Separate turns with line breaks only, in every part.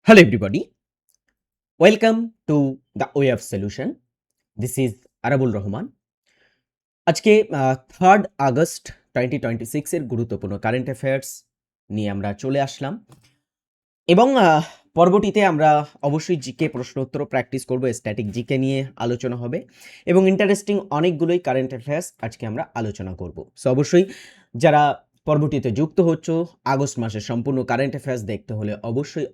Hello, everybody. Welcome to the Way of Solution. This is Arabul Rahman. আজকে 3rd August 2026 এর গুরুত্বপূর্ণ current affairs নিয়ে আমরা চলে আসলাম এবং পরবর্তীতে আমরা অবশ্যই জিকে প্রশ্নোত্তর প্র্যাকটিস করব, স্ট্যাটিক জিকে নিয়ে আলোচনা হবে এবং ইন্টারেস্টিং অনেকগুলোই কারেন্ট অ্যাফেয়ার্স আজকে আমরা আলোচনা করব। সো অবশ্যই যারা পরবর্তীতে যুক্ত হচ্ছ, আগস্ট মাসের সম্পূর্ণ কারেন্ট অ্যাফেয়ার্স দেখতে হলে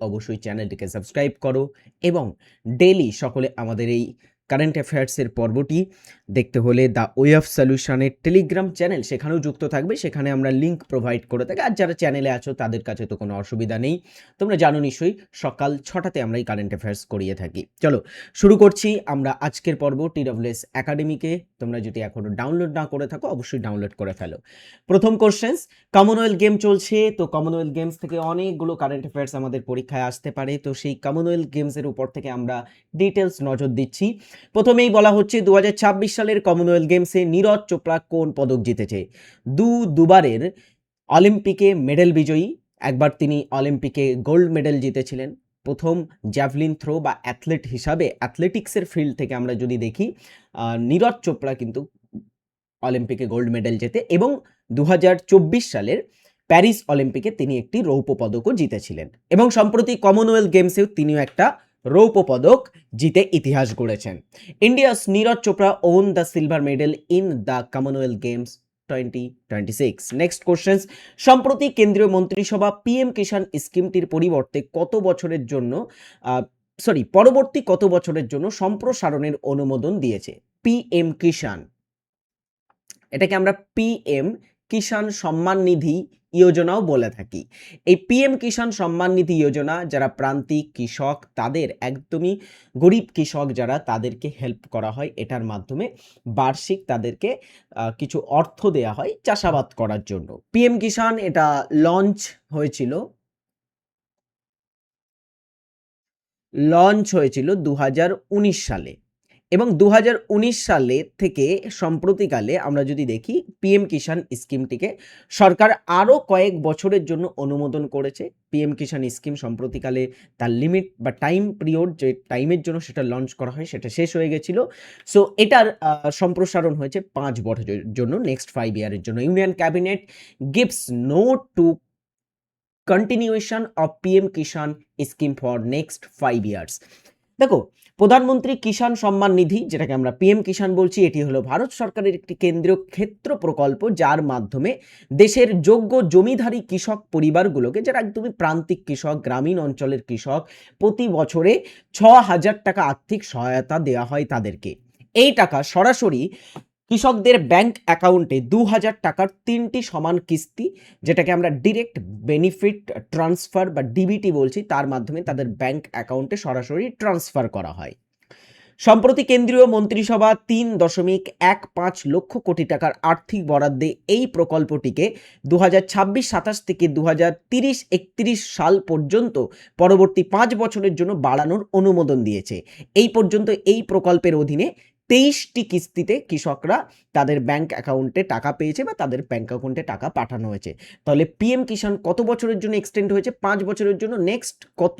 অবশ্যই চ্যানেলটিকে সাবস্ক্রাইব করো এবং ডেইলি সকলে আমাদের এই কারেন্ট অ্যাফেয়ার্সের পর্বটি দেখতে হলে দ্য ওয়ে অফ সলিউশনের টেলিগ্রাম চ্যানেল, সেখানেও যুক্ত থাকবে। সেখানে আমরা লিঙ্ক প্রোভাইড করে থাকি। আর যারা চ্যানেলে আছো তাদের কাছে তো কোনো অসুবিধা নেই, তোমরা জানো নিশ্চয়ই সকাল 6টাতে আমরা এই কারেন্ট অ্যাফেয়ার্স করিয়ে থাকি। চলো শুরু করছি আমরা আজকের পর্ব। TWS একাডেমিকে তোমরা যদি এখনও ডাউনলোড না করে থাকো অবশ্যই ডাউনলোড করে ফেলো। প্রথম কোশ্চেন্স, কমনওয়েলথ গেম চলছে, তো কমনওয়েলথ গেমস থেকে অনেকগুলো কারেন্ট অ্যাফেয়ার্স আমাদের পরীক্ষায় আসতে পারে। তো সেই কমনওয়েলথ গেমসের উপর থেকে আমরা ডিটেলস নজর দিচ্ছি। প্রথমেই বলা হচ্ছে 2026 সালের কমনওয়েলথ গেমসে নীরজ চোপড়া কোন পদক জিতেছে? দুবারের অলিম্পিকে মেডেল বিজয়ী, একবার তিনি অলিম্পিকে গোল্ড মেডেল জিতেছিলেন। প্রথম জ্যাভলিন থ্রো বা অ্যাথলেট হিসাবে অ্যাথলেটিক্সের ফিল্ড থেকে আমরা যদি দেখি, নীরজ চোপড়া কিন্তু অলিম্পিকে গোল্ড মেডেল জেতে এবং 2024 সালের প্যারিস অলিম্পিকে তিনি একটি রৌপ্য পদকও জিতেছিলেন এবং সম্প্রতি কমনওয়েলথ গেমসেও তিনিও একটা রৌপ্য পদক জিতে ইতিহাস গড়েছেন। India's Neeraj Chopra won the silver medal in the Commonwealth games 2026। Next question, সম্প্রতি কেন্দ্রীয় মন্ত্রিসভা পিএম কিষাণ স্কিমটির পরবর্তী কত বছরের জন্য সম্প্রসারণের অনুমোদন দিয়েছে? পিএম কিষাণ, এটাকে আমরা পিএম কিষাণ সম্মান নিধি যোজনাও বলে থাকি। এই পিএম কিষাণ সম্মান নিধি যোজনা যারা প্রান্তিক কৃষক, তাদের একদমই গরিব কৃষক যারা, তাদেরকে হেল্প করা হয়। এটার মাধ্যমে বার্ষিক তাদেরকে কিছু অর্থ দেয়া হয় চাষাবাদ করার জন্য। পিএম কিষাণ এটা লঞ্চ হয়েছিল 2019 সালে এবং 2019 সালে থেকে সম্প্রতিকালে আমরা যদি দেখি পিএম কিষাণ স্কিমটিকে সরকার আরও কয়েক বছরের জন্য অনুমোদন করেছে। পিএম কিষাণ স্কিম সম্প্রতিকালে তার লিমিট বা টাইম পিরিয়ড, যে টাইমের জন্য সেটা লঞ্চ করা হয়, সেটা শেষ হয়ে গেছিল। সো এটার সম্প্রসারণ হয়েছে 5 বছরের জন্য, নেক্সট 5 ইয়ারের জন্য। Union cabinet gives nod to continuation of PM Kisan scheme for next 5 years. দেখো, প্রধানমন্ত্রী কিষাণ সম্মান নিধি, যেটাকে আমরা পিএম কিষাণ বলছি, এটি হলো ভারত সরকারের একটি কেন্দ্রীয় ক্ষেত্র প্রকল্প, যার মাধ্যমে দেশের যোগ্য জমিধারী কৃষক পরিবারগুলোকে, যারা একদমই প্রান্তিক কৃষক, গ্রামীণ অঞ্চলের কৃষক, প্রতি বছরে 6,000 টাকা আর্থিক সহায়তা দেওয়া হয় তাদেরকে। এই টাকা সরাসরি কৃষকদের ব্যাংক অ্যাকাউন্টে 2,000 টাকার 3টি সমান কিস্তি, যেটাকে আমরা ডিরেক্ট বেনিফিট ট্রান্সফার বা ডিবিটি বলছি, তার মাধ্যমে তাদের ব্যাংক অ্যাকাউন্টে সরাসরি ট্রান্সফার করা হয়। সম্প্রতি কেন্দ্রীয় মন্ত্রিসভা 3.15 লক্ষ কোটি টাকার আর্থিক বরাদ্দে এই প্রকল্পটিকে 2026-27 থেকে 2030-31 সাল পর্যন্ত পরবর্তী 5 বছরের জন্য বাড়ানোর অনুমোদন দিয়েছে। এই পর্যন্ত এই প্রকল্পের অধীনে 23টি কিস্তিতে কৃষকরা তাদের ব্যাংক অ্যাকাউন্টে টাকা পেয়েছে বা তাদের ব্যাংক অ্যাকাউন্টে টাকা পাঠানো হয়েছে। তাহলে পিএম কিষাণ কত বছরের জন্য এক্সটেন্ড হয়েছে? 5 বছরের জন্য। নেক্সট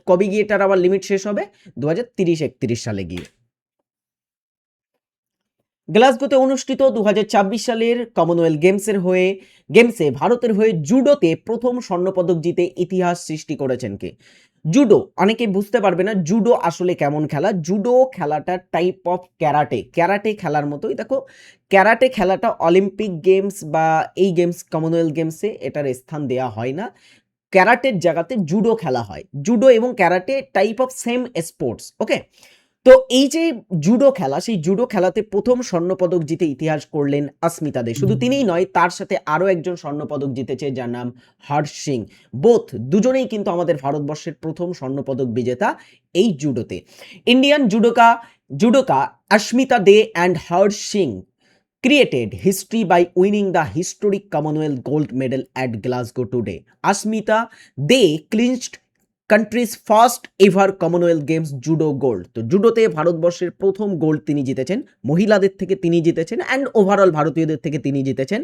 কবে গিয়ে এটার আবার লিমিট শেষ হবে? 2030-31 সালে গিয়ে। গ্লাসগোতে অনুষ্ঠিত 2026 সালের কমনওয়েলথ গেমসে ভারতের হয়ে জুডোতে প্রথম স্বর্ণপদক জিতে ইতিহাস সৃষ্টি করেছেন কে? জুডো, অনেকে বুঝতে পারবে না জুডো আসলে কেমন খেলা। জুডো খেলাটা টাইপ অফ ক্যারাটে খেলার মতোই। দেখো, ক্যারাটে খেলাটা অলিম্পিক গেমস বা এই গেমস, কমনওয়েলথ গেমসে এটার স্থান দেওয়া হয় না। ক্যারাটের জায়গাতে জুডো খেলা হয়। জুডো এবং karate type of same sports, okay. তো এই যে জুডো খেলা, সেই জুডো খেলাতে প্রথম স্বর্ণপদক জিতে ইতিহাস করলেন অস্মিতা দে। শুধু তিনিই নয়, তার সাথে আরও একজন স্বর্ণপদক জিতেছে, যার নাম হর্ষ সিং। দুজনেই কিন্তু আমাদের ভারতবর্ষের প্রথম স্বর্ণপদক বিজেতা এই জুডোতে। Indian judoka Asmita Dey and Harsh Singh created history by winning the historic Commonwealth gold medal at Glasgow today. Asmita, they clinched countries first ever Commonwealth games judo gold. তো জুডোতে ভারতবর্ষের প্রথম গোল্ড তিনি জিতেছেন, মহিলাদের থেকে তিনি জিতেছেন অ্যান্ড ওভারঅল ভারতীয়দের থেকে তিনি জিতেছেন।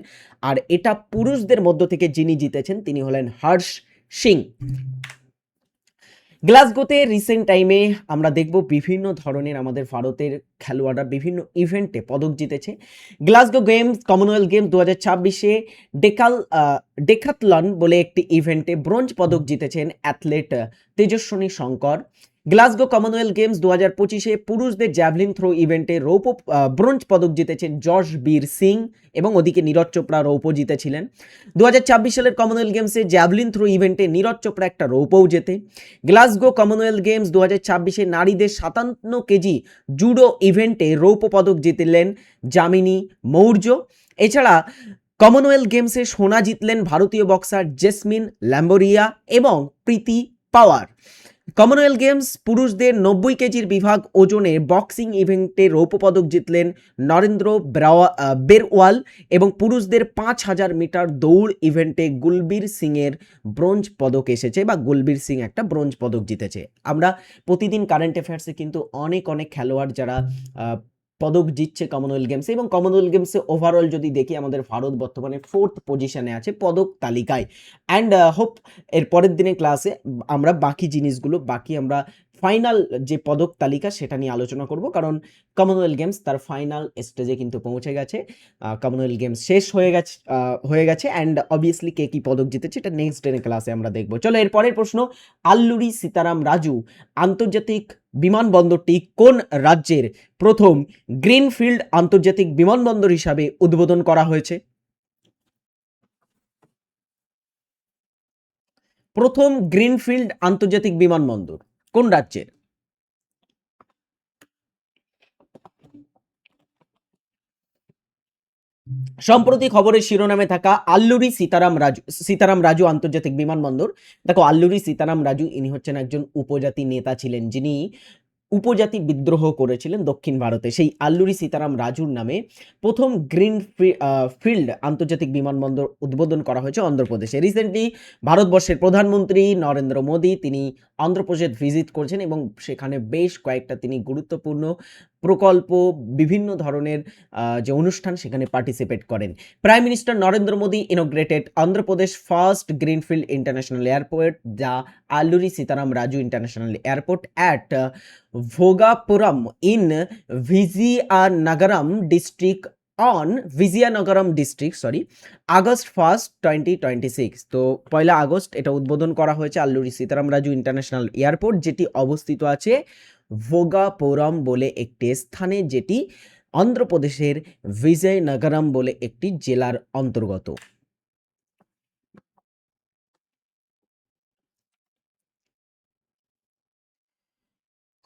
আর এটা পুরুষদের মধ্য থেকে যিনি জিতেছেন তিনি হলেন হর্ষ সিং। গ্লাসগোতে রিসেন্ট টাইমে আমরা দেখব বিভিন্ন ধরনের আমাদের ভারতের খেলোয়াড়রা বিভিন্ন ইভেন্টে পদক জিতেছে। গ্লাসগো গেমস, কমনওয়েলথ গেমস 2026-এ ডেকাথলন বলে একটি ইভেন্টে ব্রোঞ্জ পদক জিতেছেন athlete Tejaswini Shankar. Glasgow Commonwealth games 2025-এ পুরুষদের জ্যাভলিন থ্রো ইভেন্টে ব্রোঞ্জ পদক জিতেছেন যশ বীর সিং এবং ওদিকে নীরজ চোপড়া রৌপ্য জিতেছিলেন। 2026 সালের কমনওয়েলথ গেমসে জ্যাভলিন থ্রো ইভেন্টে নীরজ চোপড়া একটা রৌপ্যও জেতে। গ্লাসগো কমনওয়েলথ গেমস 2026-এ নারীদের 57 কেজি জুডো ইভেন্টে রৌপ্য পদক জিতলেন যামিনী মৌর্য। এছাড়া কমনওয়েলথ গেমসে সোনা জিতলেন ভারতীয় বক্সার জেসমিন ল্যাম্বোরিয়া এবং প্রীতি পাওয়ার। কমনওয়েলথ গেমস পুরুষদের 90 কেজির বিভাগ ওজনে বক্সিং ইভেন্টে রৌপ্য পদক জিতলেন নরেন্দ্র বেরওয়াল এবং পুরুষদের 5000 মিটার দৌড় ইভেন্টে গুলবীর সিংয়ের ব্রোঞ্জ পদক এসেছে বা গুলবীর সিং একটা ব্রোঞ্জ পদক জিতেছে। আমরা প্রতিদিন কারেন্ট অ্যাফেয়ার্সে কিন্তু অনেক খেলোয়াড় যারা পদক জিতছে কমনওয়েলথ গেমসে, এবং কমনওয়েলথ গেমসে ওভারঅল যদি দেখি আমাদের ভারত বর্তমানে 4th পজিশনে আছে পদক তালিকায়। অ্যান্ড হোপ এর পরের দিনের ক্লাসে আমরা বাকি জিনিসগুলো আমরা ফাইনাল যে পদক তালিকা সেটা নিয়ে আলোচনা করব, কারণ কমনওয়েলথ গেমস তার ফাইনাল স্টেজে কিন্তু পৌঁছে গেছে। কমনওয়েলথ গেমস শেষ হয়ে গেছে অ্যান্ড অবভিয়াসলি কে কী পদক জিতেছে এটা নেক্সট দিনের ক্লাসে আমরা দেখব। চলো এর পরের প্রশ্ন, আল্লুরি সীতারাম রাজু আন্তর্জাতিক বিমানবন্দরটি কোন রাজ্যের প্রথম গ্রিনফিল্ড আন্তর্জাতিক বিমানবন্দর হিসাবে উদ্বোধন করা হয়েছে? প্রথম গ্রিনফিল্ড আন্তর্জাতিক বিমানবন্দর কোন রাজ্যের? সম্প্রতি খবরের শিরোনামে থাকা আল্লুরি সীতারাম রাজু আন্তর্জাতিক বিমানবন্দর, দেখো আল্লুরি সীতারাম রাজু ইনি হচ্ছেন একজন উপজাতি নেতা ছিলেন যিনি উপজাতি বিদ্রোহ করেছিলেন দক্ষিণ ভারতে। সেই আল্লুরি সীতারাম রাজুর নামে প্রথম ফিল্ড আন্তর্জাতিক বিমানবন্দর উদ্বোধন করা হয়েছে অন্ধ্রপ্রদেশে। রিসেন্টলি ভারতবর্ষের প্রধানমন্ত্রী নরেন্দ্র মোদী তিনি অন্ধ্রপ্রদেশ ভিজিট করেছেন এবং সেখানে বেশ কয়েকটা তিনি গুরুত্বপূর্ণ প্রকল্প, বিভিন্ন ধরনের যে অনুষ্ঠান সেখানে পার্টিসিপেট করেন। Prime minister Narendra Modi inaugurated Andhra Pradesh first greenfield international airport, the Alluri Sitarama Raju international airport at Bhogapuram in Vizianagaram district, August 1st 2026। তো 1 আগস্ট এটা উদ্বোধন করা হয়েছে আল্লুরি সীতারাম রাজু ইন্টারন্যাশনাল এয়ারপোর্ট, যেটি অবস্থিত আছে ভোগাপুরম বলে একটি স্থানে, যেটি অন্ধ্রপ্রদেশের বিজয়নগরম বলে একটি জেলার অন্তর্গত।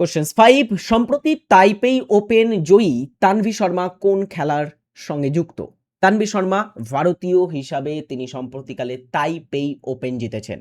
কোশ্চেন 5, সম্প্রতি তাইপেই ওপেন জয়ী তানভি শর্মা কোন খেলার সঙ্গে যুক্ত? তানভি শর্মা ভারতীয় হিসাবে তিনি সম্প্রতিকালে তাইপেই ওপেন জিতেছেন।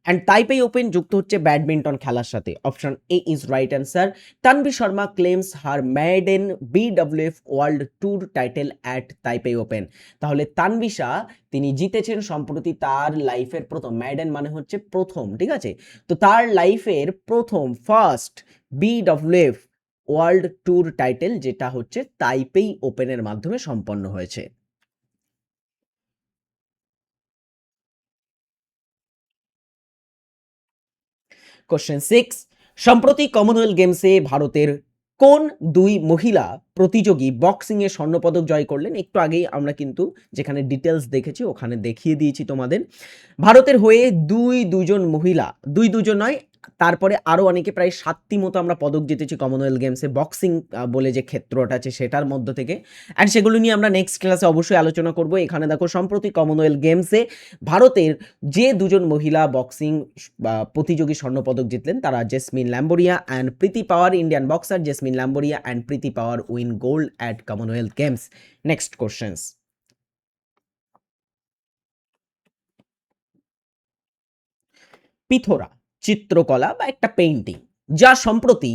অ্যান্ড তাইপেই ওপেন যুক্ত হচ্ছে ব্যাডমিন্টন খেলার সাথে। Option A is right answer. Tanvi Sharma claims her maiden BWF world tour title at Taipei open. তাহলে তানভিশা তিনি জিতেছেন সম্প্রতি তার লাইফের প্রথম, মেডেন মানে হচ্ছে প্রথম, ঠিক আছে? তো তার লাইফের প্রথম first BWF world tour title, যেটা হচ্ছে তাইপেই ওপেনের মাধ্যমে সম্পন্ন হয়েছে। কোশ্চেন 6, সম্প্রতি কমনওয়েলথ গেমসে ভারতের কোন 2 মহিলা প্রতিযোগী বক্সিংয়ে স্বর্ণপদক জয় করলেন? একটু আগেই আমরা কিন্তু যেখানে ডিটেলস দেখেছি ওখানে দেখিয়ে দিয়েছি তোমাদের। ভারতের হয়ে দুজন মহিলা, দুজন নয়, তারপরে আরও অনেকে, প্রায় 7টি মতো আমরা পদক জিতেছি কমনওয়েলথ গেমসে বক্সিং বলে যে ক্ষেত্রটা আছে সেটার মধ্য থেকে। অ্যান্ড সেগুলো নিয়ে আমরা নেক্সট ক্লাসে অবশ্যই আলোচনা করব। এখানে দেখো সম্প্রতি কমনওয়েলথ গেমসে ভারতের যে 2জন মহিলা বক্সিং প্রতিযোগী স্বর্ণপদক জিতলেন তারা Jasmine Lamboria and Preeti Pawar. Indian boxer Jasmine Lamboria and Preeti Pawar win gold at Commonwealth games. Next questions, Pithora চিত্রকলা বা একটা পেইন্টিং যা সম্প্রতি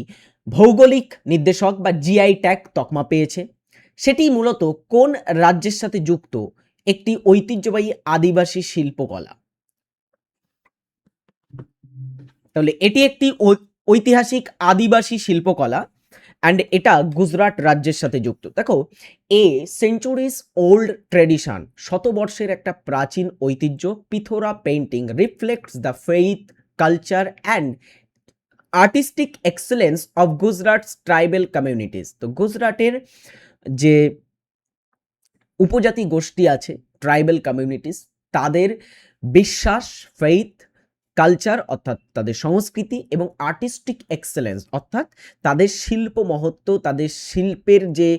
ভৌগোলিক নির্দেশক বা GI ট্যাগ তকমা পেয়েছে, সেটি মূলত কোন রাজ্যের সাথে যুক্ত একটি ঐতিহ্যবাহী আদিবাসী শিল্পকলা? তাহলে এটি একটি ঐতিহাসিক আদিবাসী শিল্পকলা অ্যান্ড এটা গুজরাট রাজ্যের সাথে যুক্ত। দেখো, সেঞ্চুরিজ ওল্ড ট্রেডিশন, শতবর্ষের একটা প্রাচীন ঐতিহ্য, Pithora painting reflects the faith culture and artistic excellence of Gujarat's tribal communities. তো গুজরাটের যে উপজাতি গোষ্ঠী আছে, ট্রাইবেল কমিউনিটিস, তাদের বিশ্বাস, ফেইথ, কালচার অর্থাৎ তাদের সংস্কৃতি এবং আর্টিস্টিক এক্সেলেন্স অর্থাৎ তাদের শিল্প মহত্ব, তাদের শিল্পের যে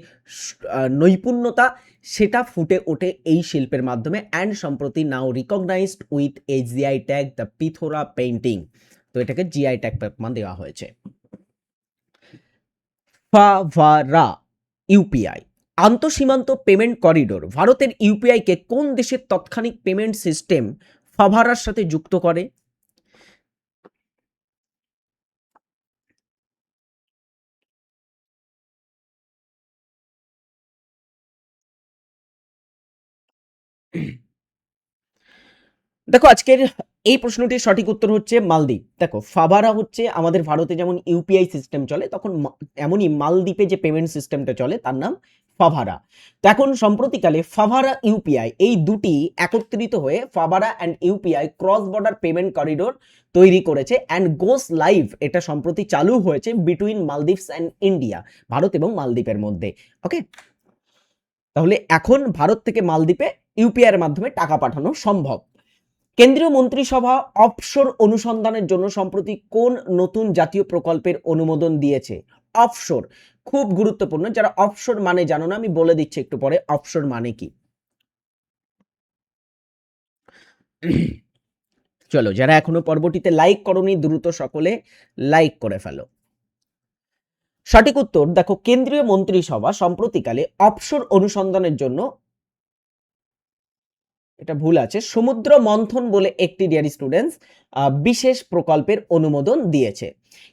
নৈপুণ্যতা, সেটা ফুটে ওঠে এই শিল্পের মাধ্যমে। অ্যান্ড সম্প্রতি now recognised with a GI tag, the Pithora painting. তো এটাকে জিআই ট্যাগ দেওয়া হয়েছে। ফাভারা ইউপিআই আন্তঃসীমান্ত পেমেন্ট করিডোর ভারতের ইউপিআইকে কোন দেশের তাৎক্ষণিক পেমেন্ট সিস্টেম ফাভারার সাথে যুক্ত করে? দেখো, আজকের এই প্রশ্নটির সঠিক উত্তর হচ্ছে মালদ্বীপ। দেখো, ফাভারা হচ্ছে আমাদের ভারতে যেমন ইউপিআই সিস্টেম চলে, তখন এমনই মালদ্বীপে যে পেমেন্ট সিস্টেমটা চলে তার নাম ফাভারা। তো এখন সম্প্রতিকালে ফাভারা ইউপিআই এই দুটি একত্রিত হয়ে Favara and UPI cross border payment corridor তৈরি করেছে অ্যান্ড গোস লাইভ। এটা সম্প্রতি চালু হয়েছে between Maldives and India, Bharat এবং মালদ্বীপের মধ্যে। ওকে, তাহলে এখন ভারত থেকে মালদ্বীপে ইউপিআই এর মাধ্যমে টাকা পাঠানো সম্ভব। কেন্দ্রীয় মন্ত্রিসভা অফশোর অনুসন্ধানের জন্য সম্প্রতি কোন নতুন জাতীয় প্রকল্পের অনুমোদন দিয়েছে? অফশোর খুব গুরুত্বপূর্ণ। যারা অফশোর মানে জানো না, আমি বলে দিচ্ছি একটু পরে অফশোর মানে কি। চলো, যারা এখনো পর্বটিতে লাইক করোনি দ্রুত সকলে লাইক করে ফেলো। সঠিক উত্তর দেখো, কেন্দ্রীয় মন্ত্রিসভা সম্প্রতিকালে অফশোর অনুসন্ধানের জন্য, এটা ভুল আছে, সমুদ্র মন্থন বলে একটি ডিয়ার স্টুডেন্টস বিশেষ প্রকল্পের অনুমোদন দিয়েছে।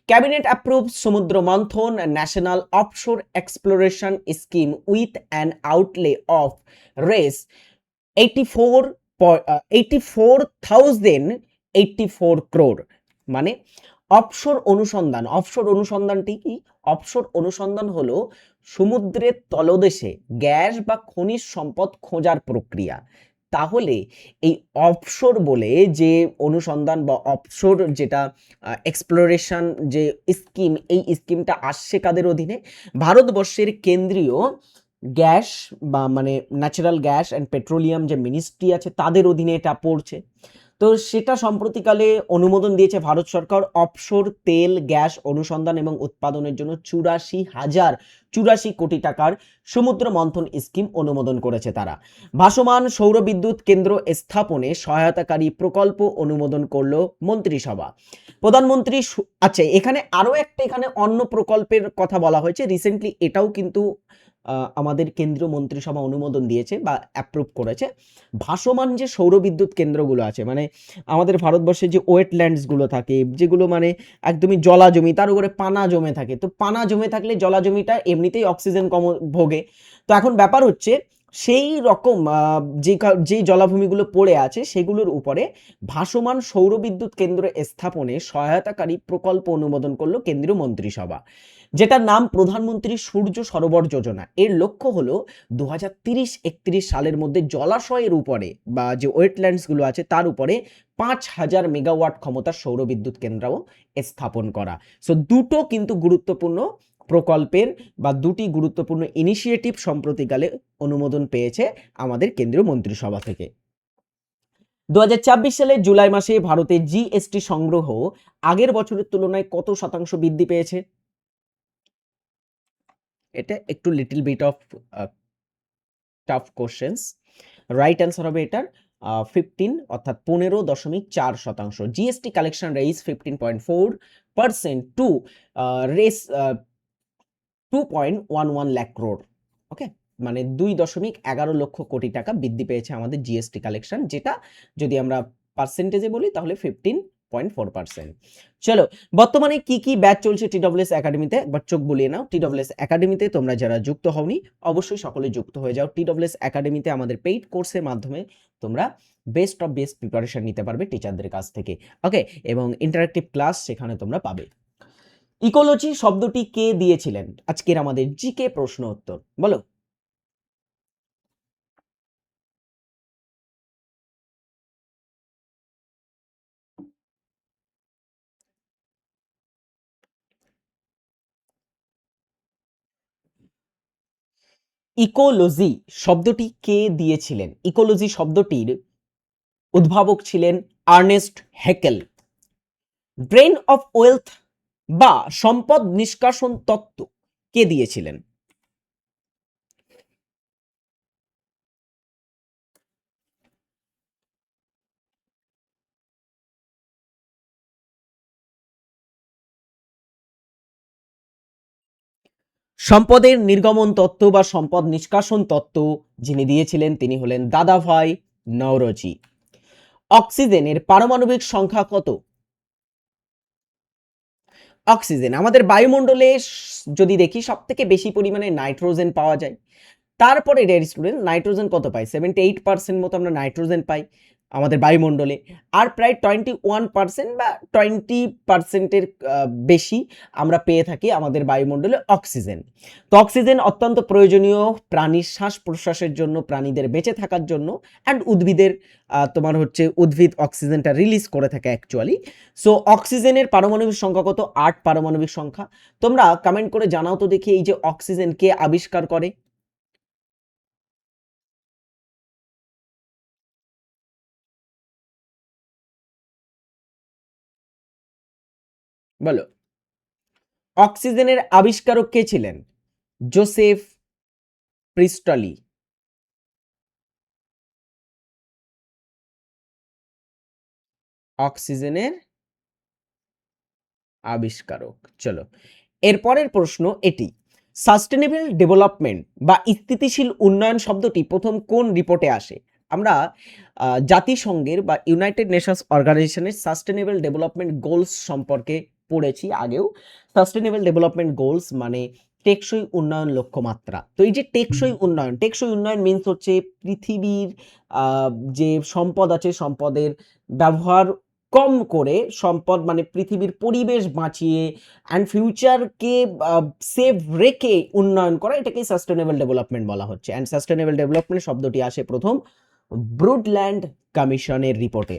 ক্যাবিনেট অ্যাপ্রুভ সমুদ্র মন্থন national offshore exploration scheme with an outlay of race 84,084 crore। মানে অফশোর অনুসন্ধান, অফশোর অনুসন্ধানটি কি? অফশোর অনুসন্ধান হলো সমুদ্রের তলদেশে গ্যাস বা খনিজ সম্পদ খোঁজার প্রক্রিয়া। তাহলে এই অফশোর বলে যে অনুসন্ধান বা অফশোর যেটা এক্সপ্লোরেশন যে স্কিম, এই স্কিমটা আসছে কাদের অধীনে? ভারতবর্ষের কেন্দ্রীয় গ্যাস বা মানে ন্যাচারাল গ্যাস অ্যান্ড পেট্রোলিয়াম যে মিনিস্ট্রি আছে তাদের অধীনে এটা পড়ছে। তো সেটা সম্প্রতিকালে অনুমোদন দিয়েছে ভারত সরকার। অফশোর তেল গ্যাস অনুসন্ধান এবং উৎপাদনের জন্য 84,084 কোটি টাকার সমুদ্র মন্থন স্কিম অনুমোদন করেছে তারা। ভাসমান সৌর বিদ্যুৎ কেন্দ্র স্থাপনে সহায়তাকারী প্রকল্প অনুমোদন করলো মন্ত্রিসভা। প্রধানমন্ত্রী আচ্ছা, এখানে আরো একটা এখানে অন্য প্রকল্পের কথা বলা হয়েছে রিসেন্টলি, এটাও কিন্তু আমাদের কেন্দ্রীয় মন্ত্রিসভা অনুমোদন দিয়েছে বা অ্যাপ্রুভ করেছে। ভাসমান যে সৌরবিদ্যুৎ কেন্দ্রগুলো আছে, মানে আমাদের ভারতবর্ষে যে ওয়েটল্যান্ডসগুলো থাকে, যেগুলো মানে একদমই জলা জমি, তার উপরে পানা জমে থাকে। তো পানা জমে থাকলে জলা জমিটা এমনিতেই অক্সিজেন কম ভোগে। তো এখন ব্যাপার হচ্ছে সেই রকম যে জলাভূমিগুলো পড়ে আছে সেগুলোর উপরে ভাসমান সৌরবিদ্যুৎ কেন্দ্র স্থাপনে সহায়তাকারী প্রকল্প অনুমোদন করলো কেন্দ্রীয় মন্ত্রিসভা, যেটার নাম প্রধানমন্ত্রী সূর্য সরোবর যোজনা। এর লক্ষ্য হলো 2030-31 সালের মধ্যে জলাশয়ের উপরে বা যে ওয়েটল্যান্ডসগুলো আছে তার উপরে 5,000 মেগাওয়াট ক্ষমতার সৌরবিদ্যুৎ কেন্দ্র স্থাপন করা। সো দুটো কিন্তু গুরুত্বপূর্ণ প্রকল্পের বা দুটি গুরুত্বপূর্ণ ইনিশিয়েটিভ সম্প্রতিকালে অনুমোদন পেয়েছে আমাদের কেন্দ্রীয় মন্ত্রিসভা থেকে। 2024 সালের জুলাই মাসে ভারতে জিএসটি সংগ্রহ আগের বছরের তুলনায় কত শতাংশ বৃদ্ধি পেয়েছে? এটা একটু little bit of tough questions. Right answer হবে এটার 15 অর্থাৎ 15.4%। জিএসটি কালেকশন রেইজ 15.4% টু রেস 2.11 লাখ ক্রোড। ওকে, মানে 2.11 লক্ষ কোটি টাকা বৃদ্ধি পেয়েছে আমাদের জিএসটি কালেকশন, যেটা যদি আমরা পার্সেন্টেজে বলি তাহলে 15.4%। চলো, বর্তমানে কি কি ব্যাচ চলছে টিডব্লিউএস একাডেমিতে একবার চোখ বুলিয়ে নাও। টিডব্লিউএস একাডেমিতে তোমরা যারা যুক্ত হওনি অবশ্যই সকলে যুক্ত হয়ে যাও। টিডব্লিউএস একাডেমিতে আমাদের পেইড কোর্সের মাধ্যমে তোমরা বেস্ট অফ বেস্ট প্রিপারেশন নিতে পারবে টিচারদের কাছ থেকে। ওকে, এবং ইন্টারেক্টিভ ক্লাস সেখানে তোমরা পাবে। ইকোলজি শব্দটি কে দিয়েছিলেন? আজকের আমাদের জিকে প্রশ্ন উত্তর বলো। ইকোলজি শব্দটি কে দিয়েছিলেন? ইকোলজি শব্দটির উদ্ভাবক ছিলেন Ernest Haeckel. Drain of wealth বা সম্পদ নিষ্কাশন তত্ত্ব কে দিয়েছিলেন? সম্পদের নির্গমন তত্ত্ব বা সম্পদ নিষ্কাশন তত্ত্ব যিনি দিয়েছিলেন তিনি হলেন দাদাভাই নওরোজি। অক্সিজেনের পারমাণবিক সংখ্যা কত? অক্সিজেন আমাদের বায়ুমণ্ডলে যদি দেখি সবথেকে বেশি পরিমাণে নাইট্রোজেন পাওয়া যায়। তারপরে ডিয়ার স্টুডেন্ট নাইট্রোজেন কত পাই? 78% মতো আমরা নাইট্রোজেন পাই আমাদের বায়ুমণ্ডলে। আর প্রায় 21% বা 20% এর বেশি আমরা পেয়ে থাকি আমাদের বায়ুমণ্ডলে অক্সিজেন। তো অক্সিজেন অত্যন্ত প্রয়োজনীয় প্রাণীর শ্বাস-প্রশ্বাসের জন্য, প্রাণীদের বেঁচে থাকার জন্য অ্যান্ড উদ্ভিদের তোমার হচ্ছে উদ্ভিদ অক্সিজেনটা রিলিজ করে থাকে অ্যাকচুয়ালি। সো অক্সিজেনের পারমাণবিক সংখ্যা কত? 8 পারমাণবিক সংখ্যা। তোমরা কমেন্ট করে জানাও তো দেখি এই যে অক্সিজেন কে আবিষ্কার করে? বলো। অক্সিজেনের আবিষ্কারক কে ছিলেন? Joseph Priestley. অক্সিজেনের আবিষ্কারক। চলো এরপরের প্রশ্ন এটি, সাস্টেনেবল ডেভেলপমেন্ট বা স্থিতিশীল উন্নয়ন শব্দটি প্রথম কোন রিপোর্টে আসে? আমরা জাতিসংঘের বা ইউনাইটেড নেশনস অর্গানাইজেশনের সাস্টেনেবল ডেভেলপমেন্ট গোলস সম্পর্কে পড়েছি আগেও। সাস্টেনেবল ডেভেলপমেন্ট গোলস মানে টেকসই উন্নয়ন লক্ষ্যমাত্রা। তো এই যে টেকসই উন্নয়ন মিন্স হচ্ছে পৃথিবীর যে সম্পদ আছে সম্পদের ব্যবহার কম করে, সম্পদ মানে পৃথিবীর পরিবেশ বাঁচিয়ে অ্যান্ড ফিউচারকে সেভ রেখে উন্নয়ন করা, এটাকেই সাস্টেনেবল ডেভেলপমেন্ট বলা হচ্ছে। অ্যান্ড সাস্টেনেবল ডেভেলপমেন্ট শব্দটি আসে প্রথম ব্রুডল্যান্ড কমিশনের রিপোর্টে।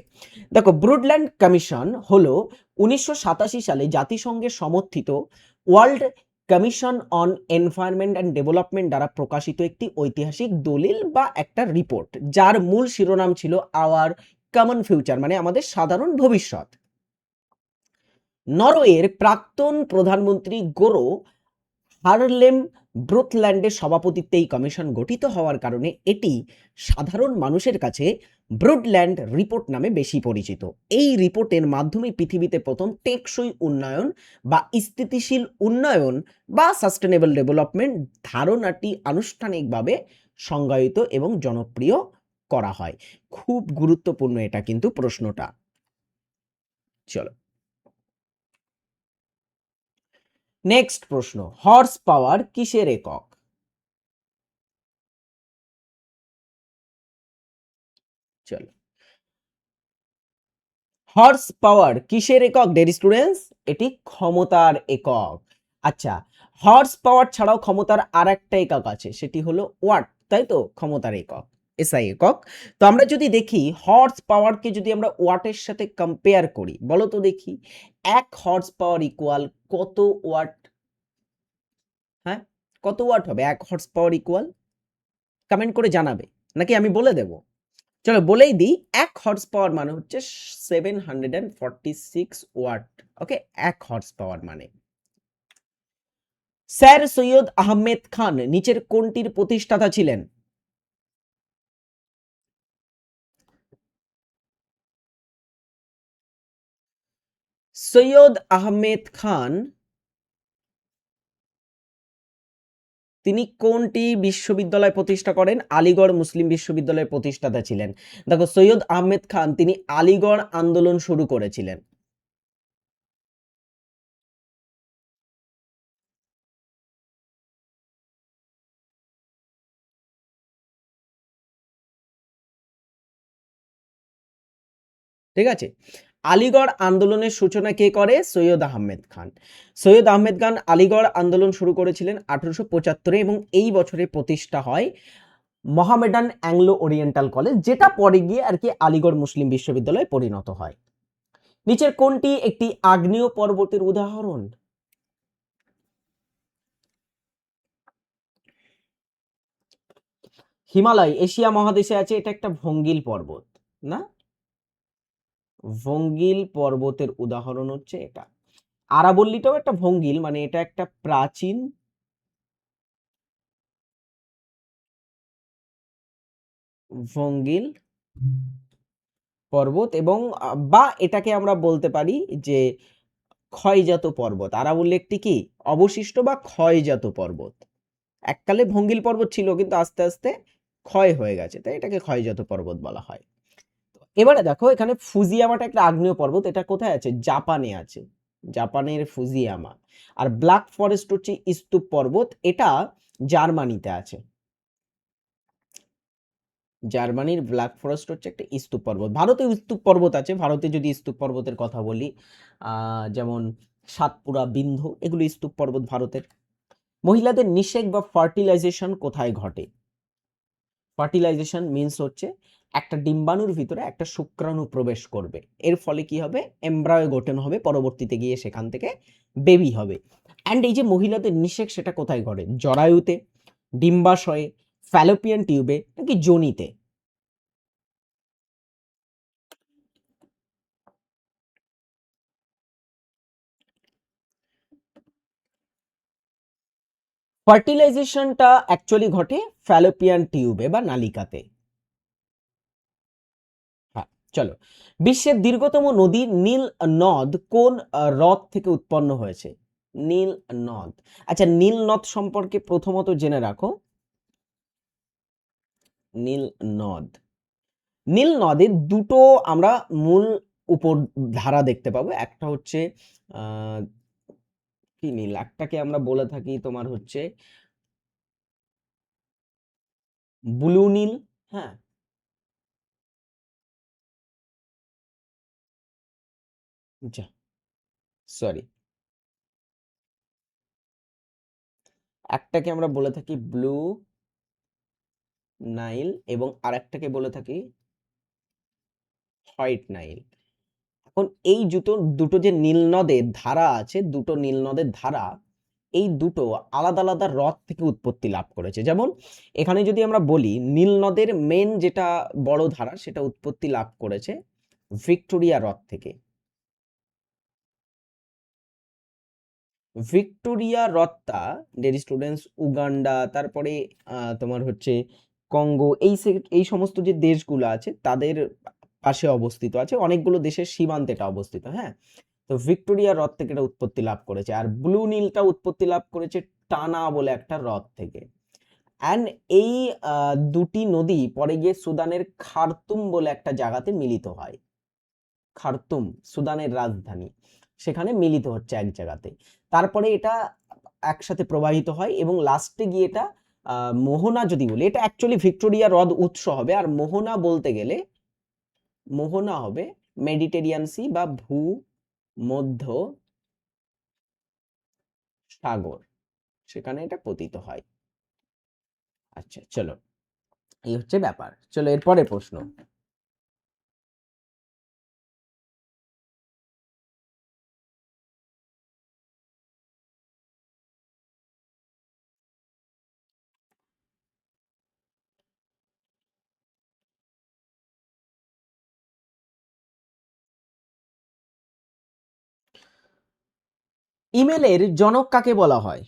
দেখো ব্রুডল্যান্ড কমিশন হলো 1987 সালে জাতিসংঘের সমর্থিত world commission on environment and development দ্বারা প্রকাশিত একটি ঐতিহাসিক দলিল বা একটা রিপোর্ট, যার মূল শিরোনাম ছিল আওয়ার কমন ফিউচার মানে আমাদের সাধারণ ভবিষ্যৎ। নরওয়ের প্রাক্তন প্রধানমন্ত্রী গোরো হারলেম ব্রুথল্যান্ডের সভাপতিত্বে এই কমিশন গঠিত হওয়ার কারণে এটি সাধারণ মানুষের কাছে ব্রুডল্যান্ড রিপোর্ট নামে বেশি পরিচিত। এই রিপোর্টের মাধ্যমে পৃথিবীতে প্রথম টেকসই উন্নয়ন বা স্থিতিশীল উন্নয়ন বা সাস্টেনেবল ডেভেলপমেন্ট ধারণাটি আনুষ্ঠানিকভাবে সংজ্ঞায়িত এবং জনপ্রিয় করা হয়। খুব গুরুত্বপূর্ণ এটা কিন্তু প্রশ্নটা। চলো নেক্সট প্রশ্ন, হর্স পাওয়ার কিসের একক? চলো হর্স পাওয়ার কিসের একক ডিয়ার স্টুডেন্টস? এটি ক্ষমতার একক। আচ্ছা, হর্স পাওয়ার ছাড়াও ক্ষমতার আর একটা একক আছে, সেটি হলো ওয়াট, তাই তো? ক্ষমতার একক এসআই একক। তো আমরা যদি দেখি হর্স পাওয়ারকে যদি আমরা ওয়াটের সাথে কম্পেয়ার করি, বলো তো দেখি এক হর্স পাওয়ার ইকুয়াল কত ওয়াট? হ্যাঁ, কত ওয়াট হবে এক হর্স পাওয়ার ইকুয়াল? কমেন্ট করে জানাবে নাকি আমি বলে দেব? চলো বলেই দিই, এক হর্স পাওয়ার মানে হচ্ছে 746 ওয়াট। ওকে, এক হর্স পাওয়ার মানে। স্যার সৈয়দ আহমেদ খান নিচের কোনটির প্রতিষ্ঠাতা ছিলেন? সৈয়দ আহমেদ খান তিনি কোনটি বিশ্ববিদ্যালয় প্রতিষ্ঠা করেন? আলিগড় মুসলিম বিশ্ববিদ্যালয়ের প্রতিষ্ঠাতা ছিলেন। দেখো সৈয়দ আহমেদ খান তিনি আলিগড় আন্দোলন শুরু করেছিলেন। ঠিক আছে, আলিগড় আন্দোলনের সূচনা কে করে? সৈয়দ আহমেদ খান। সৈয়দ আহমেদ খান আলিগড় আন্দোলন শুরু করেছিলেন 1875 এবং এই বছরে প্রতিষ্ঠা হয় মোহামেডান অ্যাংলো ওরিয়েন্টাল কলেজ, যেটা পরে গিয়ে আর কি আলিগড় মুসলিম বিশ্ববিদ্যালয়ে পরিণত হয়। নিচের কোনটি একটি আগ্নেয় পর্বতের উদাহরণ? হিমালয় এশিয়া মহাদেশে আছে, এটা একটা ভঙ্গিল পর্বত না? ভঙ্গিল পর্বতের উদাহরণ হচ্ছে এটা। আরাবল্লীটাও একটা ভঙ্গিল, মানে এটা একটা প্রাচীন ভঙ্গিল পর্বত, এবং বা এটাকে আমরা বলতে পারি যে ক্ষয়জাত পর্বত। আরাবল্লী একটি কি অবশিষ্ট বা ক্ষয়জাত পর্বত। এককালে ভঙ্গিল পর্বত ছিল, কিন্তু আস্তে আস্তে ক্ষয় হয়ে গেছে, তাই এটাকে ক্ষয়জাত পর্বত বলা হয়। এবারে দেখো এখানে ফুজিয়ামাটা একটা আগ্নেয় পর্বত, এটা কোথায় আছে? জাপানে আছে, জাপানের ফুজিয়ামা। আর ব্ল্যাক ফরেস্ট হচ্ছে স্তূপ পর্বত, এটা জার্মানিতে আছে। জার্মানির ব্ল্যাক ফরেস্ট হচ্ছে একটা স্তূপ পর্বত। ভারতেও স্তূপ পর্বত আছে, ভারতে যদি স্তূপ পর্বতের কথা বলি, যেমন সাতপুরা, বিন্ধ্য, এগুলো স্তূপ পর্বত ভারতের। মহিলাদের নিষেক বা ফার্টিলাইজেশন কোথায় ঘটে? ফার্টিলাইজেশন মিন্স হচ্ছে একটা ডিম্বাণুর ভিতরে একটা শুক্রাণু প্রবেশ করবে, এর ফলে কি হবে? এমব্রায়ো গঠন হবে, পরবর্তীতে গিয়ে সেখান থেকে বেবি হবে। অ্যান্ড এই যে মহিলাদের নিষেক, সেটা কোথায় ঘটে? জরায়ুতে, ডিম্বাশয়ে, ফ্যালোপিয়ান টিউবে, নাকি যোনিতে? ফার্টিলাইজেশনটা অ্যাকচুয়ালি ঘটে ফ্যালোপিয়ান টিউবে বা নালিকাতে। হ্যাঁ, চলো। বিশ্বের দীর্ঘতম নদী নীল নদ কোন হ্রদ থেকে উৎপন্ন হয়েছে? নীল নদ। আচ্ছা, নীল নদ সম্পর্কে প্রথমত জেনে রাখো। নীল নদ, নীল নদে দুটো আমরা মূল উপর ধারা দেখতে পাবো। একটা হচ্ছে আহ কি নীল, একটাকে আমরা বলে থাকি তোমার হচ্ছে ব্লু নীল। হ্যাঁ, সরি, একটাকে আমরা বলে থাকি ব্লু নাইল, এবং আরেকটাকে বলে থাকি হোয়াইট নাইল। এখন এই দুটো যে নীল নদের ধারা আছে, দুটো নীল নদের ধারা, এই দুটো আলাদা আলাদা হ্রদ থেকে উৎপত্তি লাভ করেছে। যেমন এখানে যদি আমরা বলি, নীল নদের মেন যেটা বড় ধারা, সেটা উৎপত্তি লাভ করেছে ভিক্টোরিয়া হ্রদ থেকে। ভিক্টোরিয়া হ্রদটা ডেরি স্টুডেন্টস উগান্ডা, তারপরে তোমার হচ্ছে কঙ্গো, এই সমস্ত যে দেশগুলো আছে তাদের পাশে অবস্থিত আছে, অনেকগুলো দেশের সীমান্তে এটা অবস্থিত। হ্যাঁ, তো ভিক্টোরিয়া হ্রদ থেকে এটা উৎপত্তি লাভ করেছে। আর ব্লু নীলটা উৎপত্তি লাভ করেছে টানা বলে একটা হ্রদ থেকে। অ্যান্ড এই দুটি নদী পরে গিয়ে সুদানের খার্তুম বলে একটা জায়গাতে মিলিত হয়। খার্তুম সুদানের রাজধানী, সেখানে মিলিত হচ্ছে এক জায়গাতে। তারপরে এটা একসাথে প্রবাহিত হয়, এবং লাস্টে গিয়ে এটা মোহনা যদি বলি, এটা অ্যাকচুয়ালি ভিক্টোরিয়া হ্রদ উৎস হবে। আর মোহনা বলতে গেলে, মোহনা হবে মেডিটেরিয়ান সি বা মধ্য সাগর, সেখানে এটা পতিত হয়। আচ্ছা, চলো, এই হচ্ছে ব্যাপার। চলো এরপরে প্রশ্ন। ইমেলের জনক কাকে বলা হয়?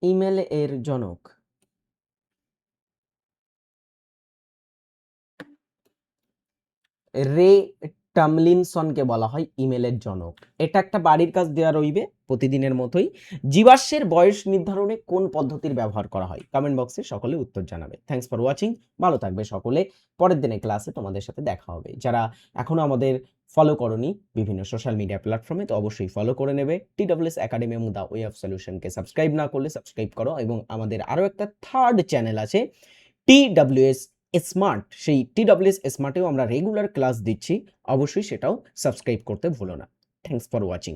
ইমেল এর জনক রে টামলিনসনকে বলা হয় ইমেলের জনক। এটা একটা বাড়ির কাজ দেওয়া রইবে প্রতিদিনের মতোই। জীবাশ্মের বয়স নির্ধারণে কোন পদ্ধতির ব্যবহার করা হয়? কমেন্ট বক্সে সকলে উত্তর জানাবে। থ্যাঙ্কস ফর ওয়াচিং, ভালো থাকবে সকলে। পরের দিনে ক্লাসে তোমাদের সাথে দেখা হবে। যারা এখনো আমাদের ফলো করনি বিভিন্ন সোশ্যাল মিডিয়া প্ল্যাটফর্মে, তো অবশ্যই ফলো করে নেবে। TWS একাডেমি এবং দ্য ওয়ে অফ সলিউশনকে সাবস্ক্রাইব না করলে সাবস্ক্রাইব করো, এবং আমাদের আরও একটা থার্ড চ্যানেল আছে TWS স্মার্ট, সেই TWS স্মার্টেও আমরা রেগুলার ক্লাস দিচ্ছি, অবশ্যই সেটাও সাবস্ক্রাইব করতে ভুলো না। Thanks for watching.